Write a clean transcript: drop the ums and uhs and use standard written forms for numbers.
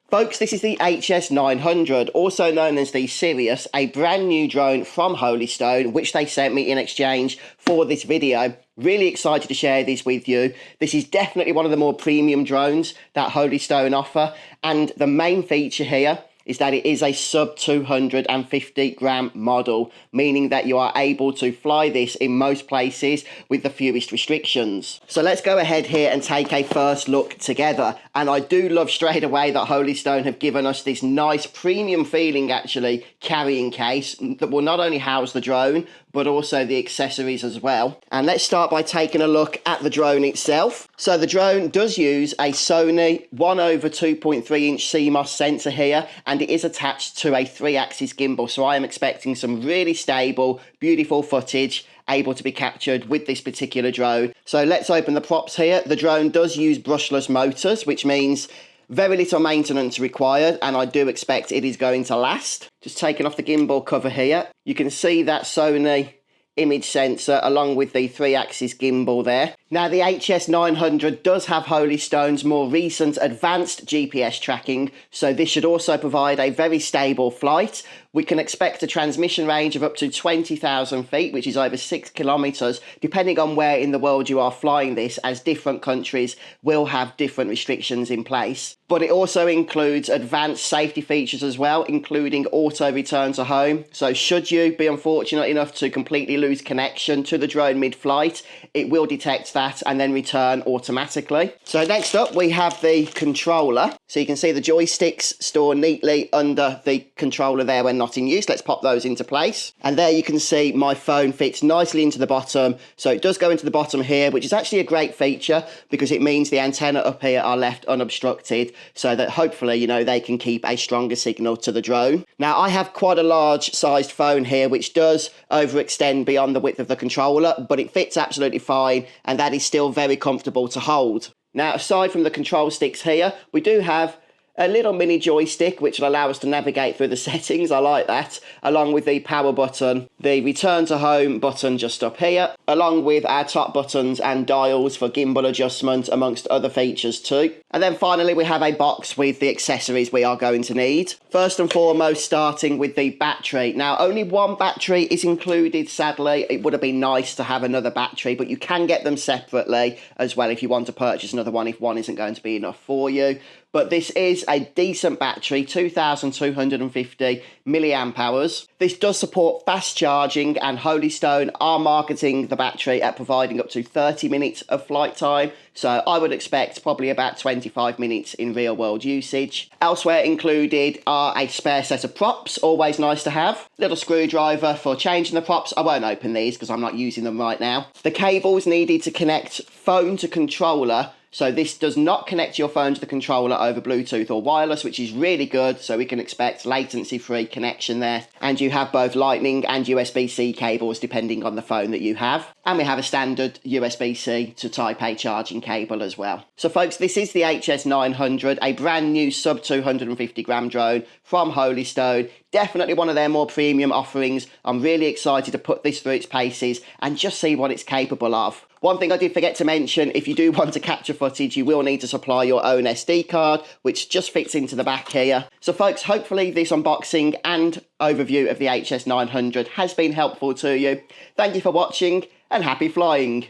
Folks, this is the HS900, also known as the Sirius, a brand new drone from Holystone, which they sent me in exchange for this video. Really excited to share this with you. This is definitely one of the more premium drones that Holystone offer, and the main feature here is that it is a sub 250 gram model, meaning that you are able to fly this in most places with the fewest restrictions. So let's go ahead here and take a first look together. And I do love straight away that Holystone have given us this nice premium feeling actually carrying case that will not only house the drone, but also the accessories as well. And let's start by taking a look at the drone itself. So the drone does use a Sony 1/2.3" CMOS sensor here, and it is attached to a 3-axis gimbal. So I am expecting some really stable, beautiful footage able to be captured with this particular drone. So let's open the props here. The drone does use brushless motors, which means very little maintenance required, and I do expect it is going to last. Just taking off the gimbal cover here, you can see that Sony image sensor along with the 3-axis gimbal there. Now the HS900 does have Holystone's more recent advanced GPS tracking, so this should also provide a very stable flight. We can expect a transmission range of up to 20,000 feet, which is over 6 kilometers, depending on where in the world you are flying this, as different countries will have different restrictions in place. But it also includes advanced safety features as well, including auto return to home. So should you be unfortunate enough to completely lose connection to the drone mid-flight, it will detect that and then return automatically. So next up we have the controller. So you can see the joysticks stored neatly under the controller there when not in use. Let's pop those into place. And there you can see my phone fits nicely into the bottom. So it does go into the bottom here, which is actually a great feature because it means the antenna up here are left unobstructed, so that hopefully, you know, they can keep a stronger signal to the drone. Now I have quite a large sized phone here, which does overextend beyond the width of the controller, but it fits absolutely fine, and that is still very comfortable to hold. Now, aside from the control sticks here, we do have a little mini joystick which will allow us to navigate through the settings. I like that, along with the power button, the return to home button just up here, along with our top buttons and dials for gimbal adjustment, amongst other features too. And then finally we have a box with the accessories we are going to need. First and foremost, starting with the battery. Now only one battery is included, sadly. It would have been nice to have another battery, but you can get them separately as well if you want to purchase another one, if one isn't going to be enough for you. But this is a decent battery, 2,250 milliamp hours. This does support fast charging, and Holystone are marketing the battery at providing up to 30 minutes of flight time. So I would expect probably about 25 minutes in real world usage. Elsewhere included are a spare set of props, always nice to have. Little screwdriver for changing the props. I won't open these because I'm not using them right now. The cables needed to connect phone to controller. So this does not connect your phone to the controller over Bluetooth or wireless, which is really good. So we can expect latency-free connection there. And you have both Lightning and USB-C cables depending on the phone that you have. And we have a standard USB-C to Type A charging cable as well. So folks, this is the HS900, a brand new sub 250 gram drone from Holystone. Definitely one of their more premium offerings. I'm really excited to put this through its paces and just see what it's capable of. One thing I did forget to mention, if you do want to capture footage, you will need to supply your own SD card, which just fits into the back here. So folks, hopefully this unboxing and overview of the HS900 has been helpful to you. Thank you for watching and happy flying.